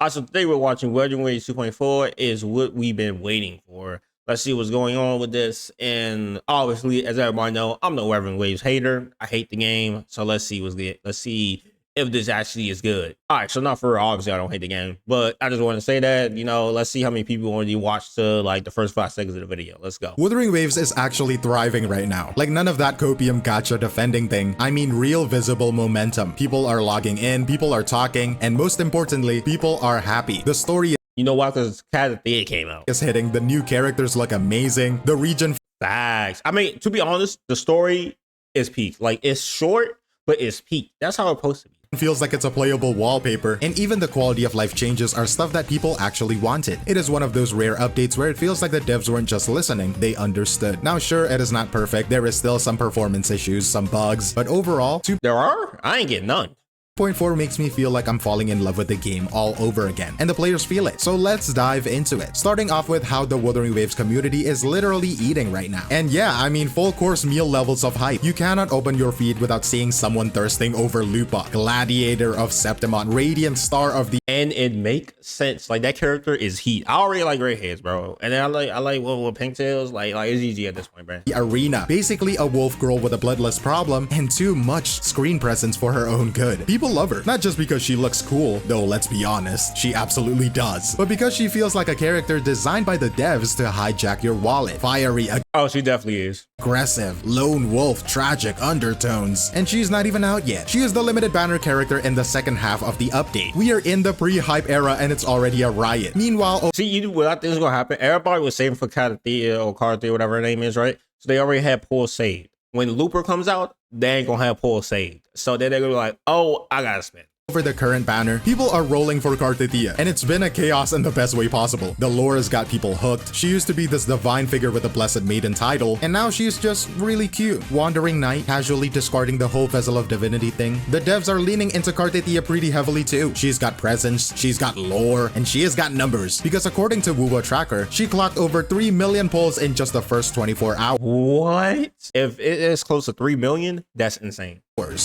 Also, today we're watching Wuthering Waves 2.4 is what we've been waiting for. Let's see what's going on with this. And obviously, as everybody know, I'm no Wuthering Waves hater. I hate the game. So let's see what's good. Let's see if this actually is good. All right, so not for real, obviously I don't hate the game, but I just want to say that, you know, let's see how many people already watched like the first 5 seconds of the video. Let's go. Wuthering Waves is actually thriving right now. Like none of that copium gacha defending thing. I mean real visible momentum. People are logging in, people are talking, and most importantly, people are happy. The story You know why? Because Cat of the came out. is hitting, the new characters look amazing, the region Facts. I mean, to be honest, the story is peak. Like, it's short, but it's peak. That's how it's supposed to be. feels like it's a playable wallpaper, and even the quality of life changes are stuff that people actually wanted. It is one of those rare updates where it feels like the devs weren't just listening, they understood. Now sure, it is not perfect, there is still some performance issues, some bugs, but overall, There are? I ain't getting none. 2.4 makes me feel like I'm falling in love with the game all over again, and the players feel it. So let's dive into it. Starting off with how the Wuthering Waves community is literally eating right now. And yeah, I mean full course meal levels of hype. You cannot open your feed without seeing someone thirsting over Lupa, Gladiator of Septimon, Radiant Star of the And it makes sense. Like, that character is heat. I already like redheads, bro. And then I like with pigtails. Like it's easy at this point, bro. Arena. Basically a wolf girl with a bloodless problem and too much screen presence for her own good. People love her, not just because she looks cool, though let's be honest, she absolutely does, but because she feels like a character designed by the devs to hijack your wallet. Fiery, Oh, she definitely is. aggressive, lone wolf, tragic undertones. And she's not even out yet. She is the limited banner character in the second half of the update. We are in the pre-hype era and it's already a riot. Meanwhile, See, you know what I think is gonna happen? Everybody was saving for Catathea or Carthea, whatever her name is, right? So they already had Pull saved. When Looper comes out, they ain't gonna have Pull saved. So then they're gonna be like, oh, I gotta spend. over the current banner, people are rolling for Carthea, and it's been a chaos in the best way possible. The lore has got people hooked. She used to be this divine figure with a Blessed Maiden title, and now she's just really cute. Wandering Knight, casually discarding the whole Vessel of Divinity thing. The devs are leaning into Carthea pretty heavily too. She's got presence, she's got lore, and she has got numbers, because according to Wuwa Tracker, she clocked over 3 million polls in just the first 24 hours. What? If it is close to 3 million, that's insane.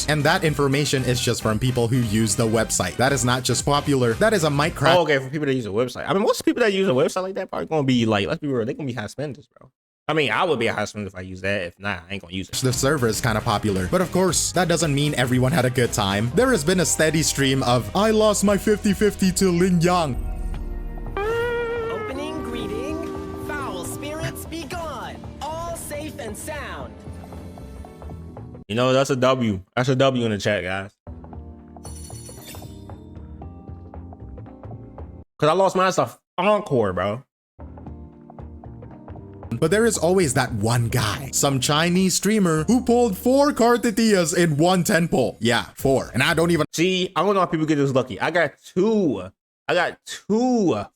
And that information is just from people who use the website. That is not just popular, that is a mic crack. Oh, okay, for people that use a website. I mean, most people that use a website like that probably gonna be like, let's be real, they're gonna be high spenders, bro. I mean, I would be a high spender if I use that. If not, I ain't gonna use it. The server is kind of popular, but of course, that doesn't mean everyone had a good time. There has been a steady stream of, I lost my 50-50 to Ling Yang. Opening greeting, foul spirits be gone, all safe and sound. You know, that's a W. That's a W in the chat, guys. Cause I lost my stuff encore, bro. But there is always that one guy, some Chinese streamer who pulled 4 Cartheas in one 10 pull. Yeah, 4. And I don't even See, I don't know how people get this lucky. I got two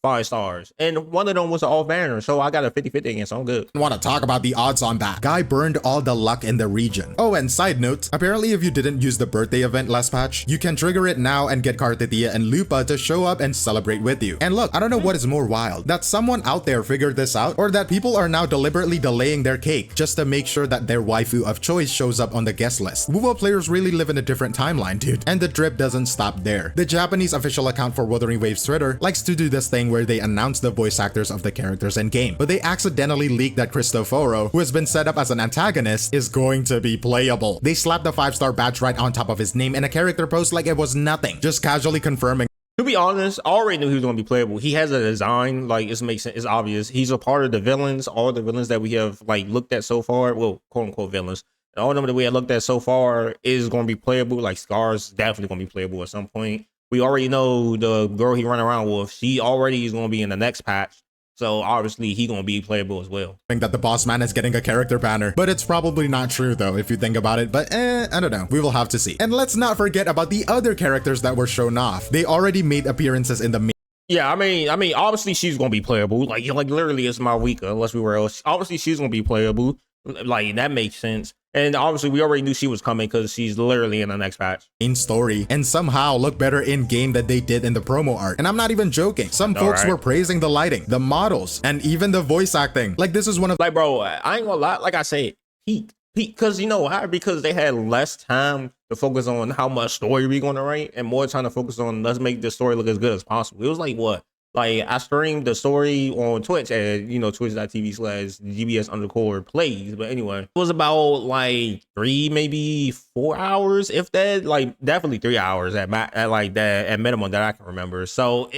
5 stars, and one of them was an off banner, so I got a 50-50 against, so I'm good. want to talk about the odds on that. Guy burned all the luck in the region. Oh, and side note, apparently if you didn't use the birthday event last patch, you can trigger it now and get Carthea and Lupa to show up and celebrate with you. And look, I don't know what is more wild, that someone out there figured this out, or that people are now deliberately delaying their cake just to make sure that their waifu of choice shows up on the guest list. Wuwa players really live in a different timeline, dude. And the drip doesn't stop there. The Japanese official account for Wuthering Waves Twitter likes to do this thing where they announce the voice actors of the characters in game, but they accidentally leaked that Cristoforo, who has been set up as an antagonist, is going to be playable. They slapped the 5-star badge right on top of his name in a character post like it was nothing, just casually confirming. To be honest, I already knew he was going to be playable. He has a design, like, it makes sense. It's obvious. He's a part of the villains, all the villains that we have, like, looked at so far. Well, quote-unquote villains. All of them that we have looked at so far is going to be playable. Like, Scar's definitely going to be playable at some point. We already know the girl he run around with, she already is going to be in the next patch. So obviously he going to be playable as well. Think that the boss man is getting a character banner, but it's probably not true though if you think about it, but I don't know. We will have to see. And let's not forget about the other characters that were shown off. They already made appearances in the main. Yeah, I mean, obviously she's going to be playable. Like literally it's Malwika, let's be real. Obviously she's going to be playable. Like, that makes sense. And obviously we already knew she was coming because she's literally in the next patch. Story and somehow look better in game than they did in the promo art. And I'm not even joking. Some folks were praising the lighting, the models, and even the voice acting. Like, this is one of like, bro, I ain't gonna lie. Like I said, peak. Because you know why? Because they had less time to focus on how much story we going to write and more time to focus on let's make the story look as good as possible. It was like what? Like I streamed the story on Twitch at, you know, twitch.tv/GBS_Playz. But anyway, it was about like 3, maybe 4 hours, if that, like definitely 3 hours at like that at minimum that I can remember. So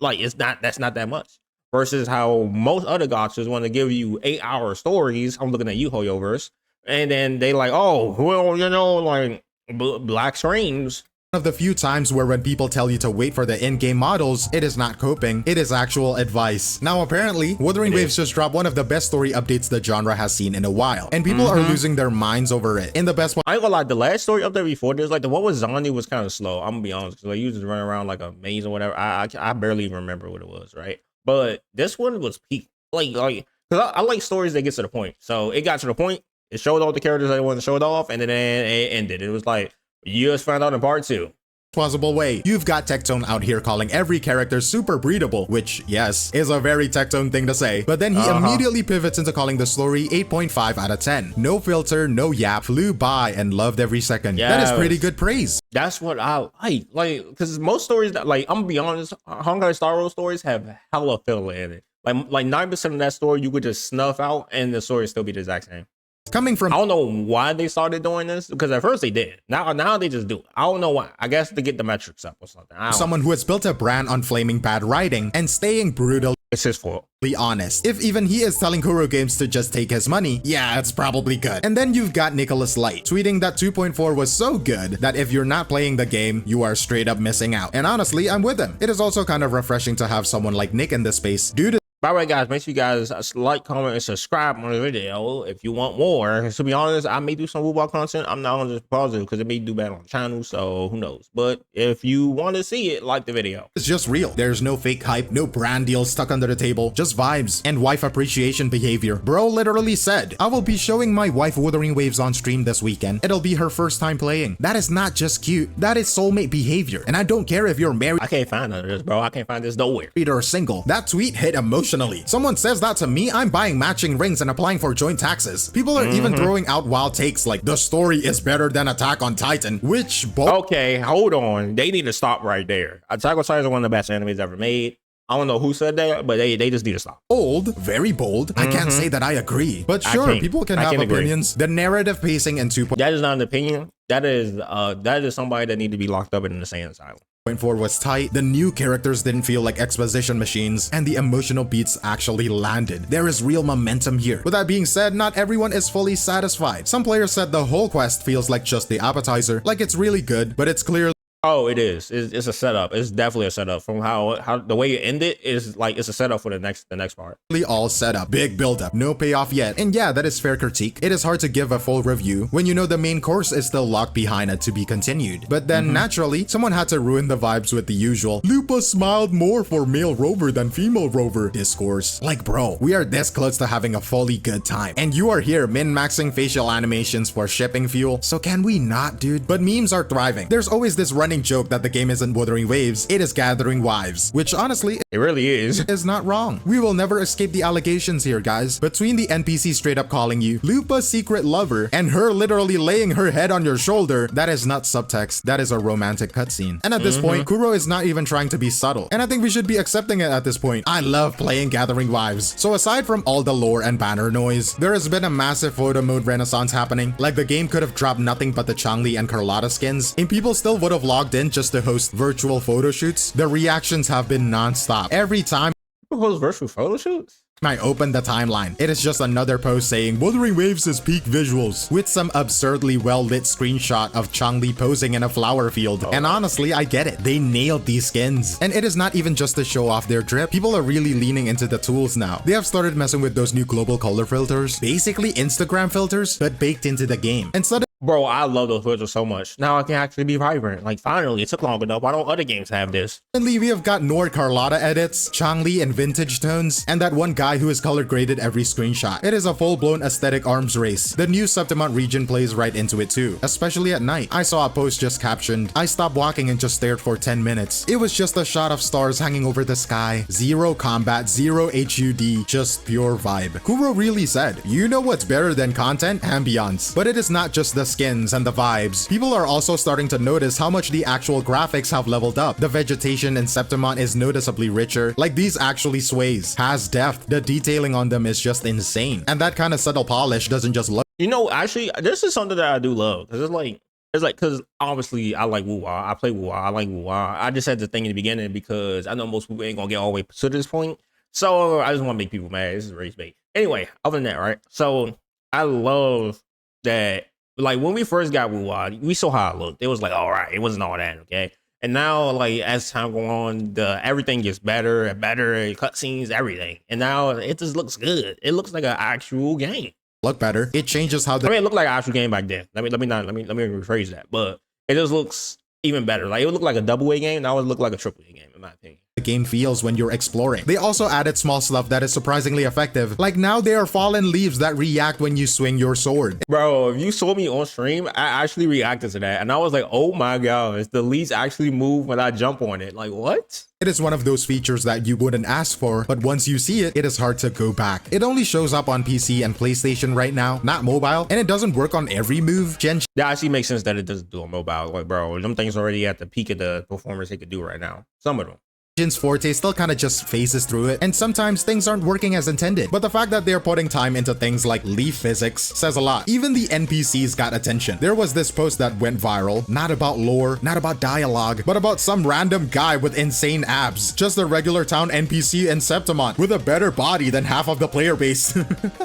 that's not that much. Versus how most other gachas want to give you 8-hour stories. I'm looking at you, Hoyoverse. And then they like, oh, well, you know, like black screens. One of the few times where when people tell you to wait for the in-game models, it is not coping, it is actual advice. Now apparently, Wuthering Waves just dropped one of the best story updates the genre has seen in a while, and people are losing their minds over it. In the best one, I ain't gonna lie, the last story update before this, like the one with Zani was kind of slow. I'm gonna be honest, because like you just running around like a maze or whatever. I barely even remember what it was, right? But this one was peak. Like, because I like stories that get to the point. So it got to the point. It showed all the characters that it wanted to show it off, and then it ended. It was like, you just found out in part 2. plausible way. You've got Tectone out here calling every character super breedable, which, yes, is a very Tectone thing to say, but then he immediately pivots into calling the story 8.5 out of 10. No filter, no yap, flew by and loved every second. That is pretty good praise. That's what I like, because most stories that, like, I'm gonna be honest, Honkai Star Rail stories have hella filler in it. Like 9% of that story you could just snuff out and the story still be the exact same. Coming from, I don't know why they started doing this, because at first they did. Now they just do it. I don't know why. I guess to get the metrics up or something. Someone who has built a brand on flaming bad writing and staying brutally it's his fault. Honest. If even he is telling Kuro Games to just take his money, yeah, it's probably good. And then you've got Nicholas Light tweeting that 2.4 was so good that if you're not playing the game, you are straight up missing out. And honestly, I'm with him. It is also kind of refreshing to have someone like Nick in this space due to. By the way, guys, make sure you guys like, comment, and subscribe on the video if you want more. To be honest, I may do some Wooball content. I'm not 100% positive because it may do bad on the channel, so who knows. But if you want to see it, like the video. It's just real. There's no fake hype, no brand deals stuck under the table, just vibes and wife appreciation behavior. Bro literally said, I will be showing my wife Wuthering Waves on stream this weekend. It'll be her first time playing. That is not just cute. That is soulmate behavior. And I don't care if you're married. I can't find none of this, bro. I can't find this nowhere. Or single. That tweet hit emotionally. Someone says that to me, I'm buying matching rings and applying for joint taxes. People are even throwing out wild takes like the story is better than Attack on Titan, which okay, hold on. They need to stop right there. Attack on Titan is one of the best animes ever made. I don't know who said that, but they just need to stop. Bold, very bold. I can't say that I agree, but sure, people can have opinions. The narrative pacing in 2.4 that is not an opinion. That is somebody that need to be locked up in an insane asylum. 2.4 was tight, the new characters didn't feel like exposition machines, and the emotional beats actually landed. There is real momentum here. With that being said, not everyone is fully satisfied. Some players said the whole quest feels like just the appetizer, like it's really good, but it's clear. Oh, it is. It's a setup. It's definitely a setup. From how the way you end it is like it's a setup for the next part. All set up, big build up, no payoff yet. And yeah, that is fair critique. It is hard to give a full review when you know the main course is still locked behind it to be continued. But then naturally, someone had to ruin the vibes with the usual Lupa smiled more for male rover than female rover discourse. Like bro, we are this close to having a fully good time, and you are here min-maxing facial animations for shipping fuel. So can we not, dude? But memes are thriving. There's always this running joke that the game isn't Wuthering Waves, it is Gathering Wives, which honestly, it really is not wrong. We will never escape the allegations here, guys. Between the NPC straight up calling you Lupa's secret lover and her literally laying her head on your shoulder, that is not subtext, that is a romantic cutscene. And at this point, Kuro is not even trying to be subtle, and I think we should be accepting it at this point. I love playing Gathering Wives. So aside from all the lore and banner noise, there has been a massive photo mode renaissance happening. Like the game could have dropped nothing but the Changli and Carlotta skins, and people still would have logged in just to host virtual photo shoots. The reactions have been non-stop. Every time people host virtual photo shoots, I open the timeline, it is just another post saying Wuthering Waves is peak visuals with some absurdly well-lit screenshot of Changli posing in a flower field. And honestly, I get it. They nailed these skins. And it is not even just to show off their drip. People are really leaning into the tools now. They have started messing with those new global color filters, basically Instagram filters, but baked into the game. Instead Bro, I love those visuals so much. Now I can actually be vibrant. Like, finally, it took long enough. Why don't other games have this? Recently, we have got Nord Carlotta edits, Changli in vintage tones, and that one guy who is color graded every screenshot. It is a full-blown aesthetic arms race. The new Septimont region plays right into it too, especially at night. I saw a post just captioned, "I stopped walking and just stared for 10 minutes. It was just a shot of stars hanging over the sky. Zero combat, zero HUD, just pure vibe." Kuro really said, "You know what's better than content? Ambiance." But it is not just the skins and the vibes. People are also starting to notice how much the actual graphics have leveled up. The vegetation in Septimont is noticeably richer. Like, these actually sways, has depth. The detailing on them is just insane. And that kind of subtle polish doesn't just look. You know, actually, this is something that I do love. Cause because obviously I like Wuwa. I play Wuwa. I like Wuwa. I just had to think in the beginning because I know most people ain't gonna get all the way to this point. So I just want to make people mad. This is race bait. Anyway, other than that, right? So I love that. Like, when we first got Wuwa, we saw how it looked. It was like, all right, it wasn't all that, okay? And now, like, as time go on, everything gets better and better, cutscenes, everything. And now it just looks good. It looks like an actual game. Look better. It changes how I mean, it looked like an actual game back then. Let me rephrase that. But it just looks even better. Like, it would look like a double A game. Now it look like a triple A game, in my opinion. The game feels when you're exploring. They also added small stuff that is surprisingly effective. Like, now there are fallen leaves that react when you swing your sword. Bro, if you saw me on stream, I actually reacted to that. And I was like, oh my gosh, the leaves actually move when I jump on it. Like, what? It is one of those features that you wouldn't ask for, but once you see it, it is hard to go back. It only shows up on PC and PlayStation right now, not mobile, and it doesn't work on every move. That actually makes sense that it doesn't do on mobile. Like, bro, them things already at the peak of the performance they could do right now. Some of them. Jin's forte still kind of just phases through it, and sometimes things aren't working as intended. But the fact that they're putting time into things like leaf physics says a lot. Even the NPCs got attention. There was this post that went viral, not about lore, not about dialogue, but about some random guy with insane abs. Just a regular town NPC in Septimont with a better body than half of the player base.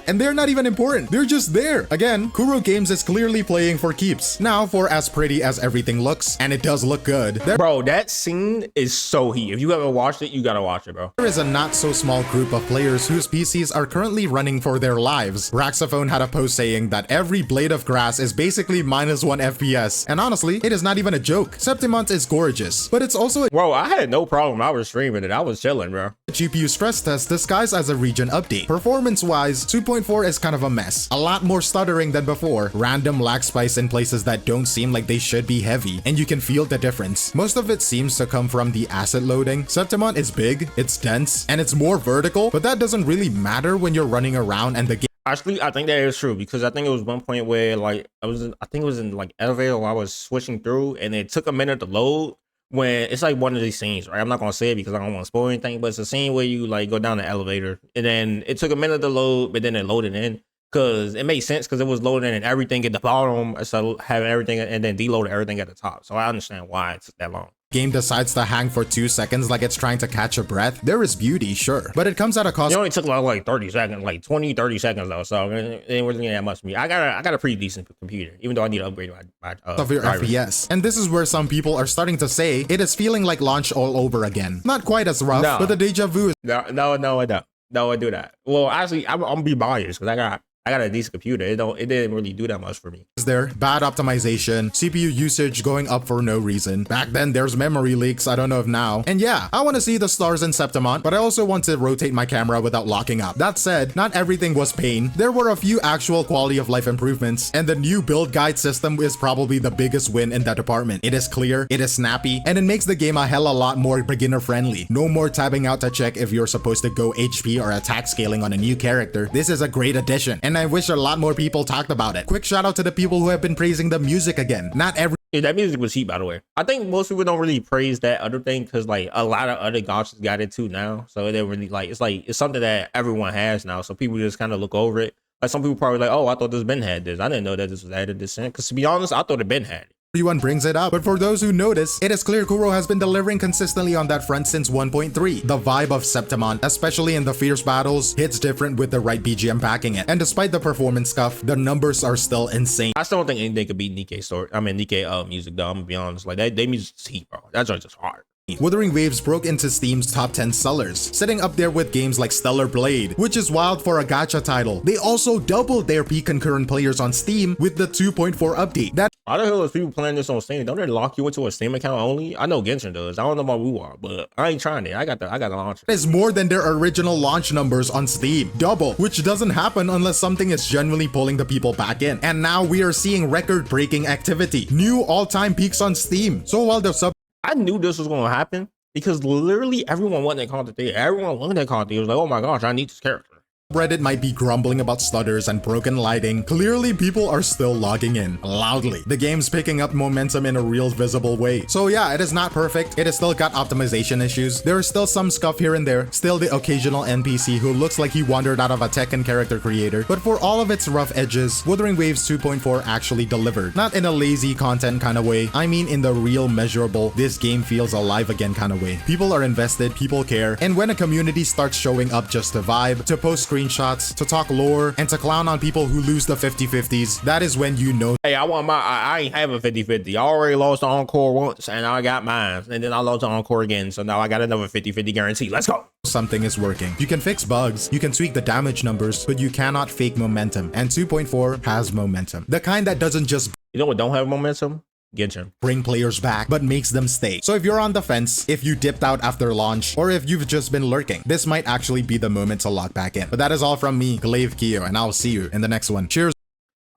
And they're not even important. They're just there. Again, Kuro Games is clearly playing for keeps. Now, for as pretty as everything looks, and it does look good, bro, that scene is so heat. If you ever watched it, you gotta watch it, bro. There is a not so small group of players whose PCs are currently running for their lives. Raxophone had a post saying that every blade of grass is basically -1 FPS. And honestly, it is not even a joke. Septimont is gorgeous, but it's also a bro, I had no problem. I was streaming it. I was chilling, bro. GPU stress test disguised as a region update. Performance-wise, 2.4 is kind of a mess. A lot more stuttering than before. Random lag spikes in places that don't seem like they should be heavy, and you can feel the difference. Most of it seems to come from the asset loading. Septimont is big, it's dense, and it's more vertical, but that doesn't really matter when you're running around and the game. Actually, I think that is true because I think it was one point where like I think it was in like elevator while I was switching through and it took a minute to load. When it's like one of these scenes, right? I'm not gonna say it because I don't want to spoil anything, but it's a scene where you like go down the elevator and then it took a minute to load, but then it loaded in because it made sense because it was loading and everything at the bottom, so having everything and then deloaded everything at the top. So I understand why it took that long. Game decides to hang for 2 seconds like it's trying to catch a breath. There is beauty, sure, but it comes at a cost. It only took like 30 seconds, like 20-30 seconds though, so it ain't really that much for me. I got a pretty decent computer, even though I need to upgrade my of your drivers. FPS. And this is where some people are starting to say it is feeling like launch all over again. Not quite as rough, No. but the deja vu is No, I don't. No, I do that. Well, actually, I'm gonna be biased because I got a decent computer. It didn't really do that much for me. there. Bad optimization, CPU usage going up for no reason. Back then, there's memory leaks. I don't know if now. And yeah, I want to see the stars in Septimont, but I also want to rotate my camera without locking up. That said, not everything was pain. There were a few actual quality of life improvements, and the new build guide system is probably the biggest win in that department. It is clear, it is snappy, and it makes the game a hell of a lot more beginner friendly. No more tabbing out to check if you're supposed to go HP or attack scaling on a new character. This is a great addition, and I wish a lot more people talked about it. Quick shout out to the people who have been praising the music again. Not every Yeah, that music was heat, by the way. I think most people don't really praise that other thing because like a lot of other gachas got it too now. So they really it's something that everyone has now. So people just kind of look over it. Like some people probably like, oh, I thought this Ben had this. I didn't know that this was added this in. Because to be honest, I thought it Ben had it. Everyone brings it up, but for those who notice, it is clear Kuro has been delivering consistently on that front since 1.3. The vibe of Septimont, especially in the fierce battles, hits different with the right BGM backing it. And despite the performance scuff, the numbers are still insane. I still don't think anything could beat Nikkei story. I mean Nikkei music though. I'm gonna be honest. Like they music's heat, bro. That joint just hard. Wuthering Waves broke into Steam's top 10 sellers, sitting up there with games like Stellar Blade, which is wild for a gacha title. They also doubled their peak concurrent players on Steam with the 2.4 update. Why the hell is people playing this on Steam? Don't they lock you into a Steam account only? I know Genshin does. I don't know about WuWa, but I ain't trying it. I got the launcher. Is more than their original launch numbers on Steam. Double, which doesn't happen unless something is genuinely pulling the people back in. And now we are seeing record-breaking activity. New all-time peaks on Steam. So while the I knew this was going to happen because literally everyone wanted that content there. Everyone wanted that content. It was like, oh my gosh, I need this character. Reddit might be grumbling about stutters and broken lighting, clearly people are still logging in loudly. The game's picking up momentum in a real visible way. So yeah, it is not perfect. It has still got optimization issues. There is still some scuff here and there. Still the occasional NPC who looks like he wandered out of a Tekken character creator. But for all of its rough edges, Wuthering Waves 2.4 actually delivered. Not in a lazy content kind of way. I mean in the real measurable, this game feels alive again kind of way. People are invested, people care, and when a community starts showing up just to vibe, to post screenshots, to talk lore, and to clown on people who lose the 50-50s, that is when you know. Hey, I ain't have a 50-50. I already lost the Encore once, and I got mine. And then I lost the Encore again, so now I got another 50-50 guarantee. Let's go. Something is working. You can fix bugs, you can tweak the damage numbers, but you cannot fake momentum. And 2.4 has momentum. The kind that doesn't just You know what don't have momentum? Genshin. bring players back, but makes them stay. So if you're on the fence, if you dipped out after launch, or if you've just been lurking, this might actually be the moment to log back in. But that is all from me, Glaive Kyo, and I'll see you in the next one. Cheers.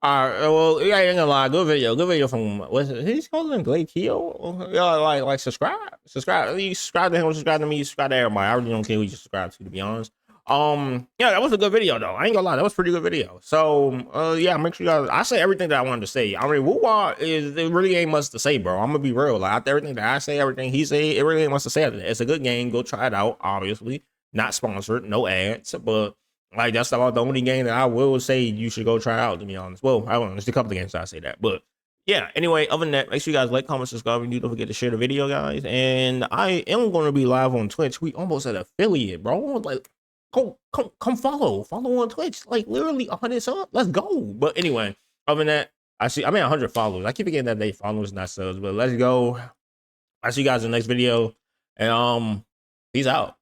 Alright, well, yeah, I ain't gonna lie. Good video from what's it? He's calling him Glade Keo. Yeah, like subscribe. You subscribe to him, subscribe to me, subscribe to everybody. I really don't care who you subscribe to be honest. Yeah, that was a good video though. I ain't gonna lie, that was a pretty good video. So yeah, make sure you guys, I say everything that I wanted to say. I mean, WuWa it really ain't much to say, bro. I'm gonna be real. Like after everything that I say, everything he say, it really ain't much to say after that. It's a good game. Go try it out, obviously. Not sponsored, no ads, but like that's about the only game that I will say you should go try out, to be honest. Well, I don't know, there's a couple of games that I say that, but yeah, anyway, other than that, make sure you guys like, comment, subscribe, and don't forget to share the video, guys. And I am going to be live on Twitch. We almost at affiliate, bro. Like, come follow on Twitch. Like, literally 100 subs. Let's go. But anyway, other than that, I 100 followers. I keep forgetting that they followers, not subs. But let's go. I see you guys in the next video. And peace out.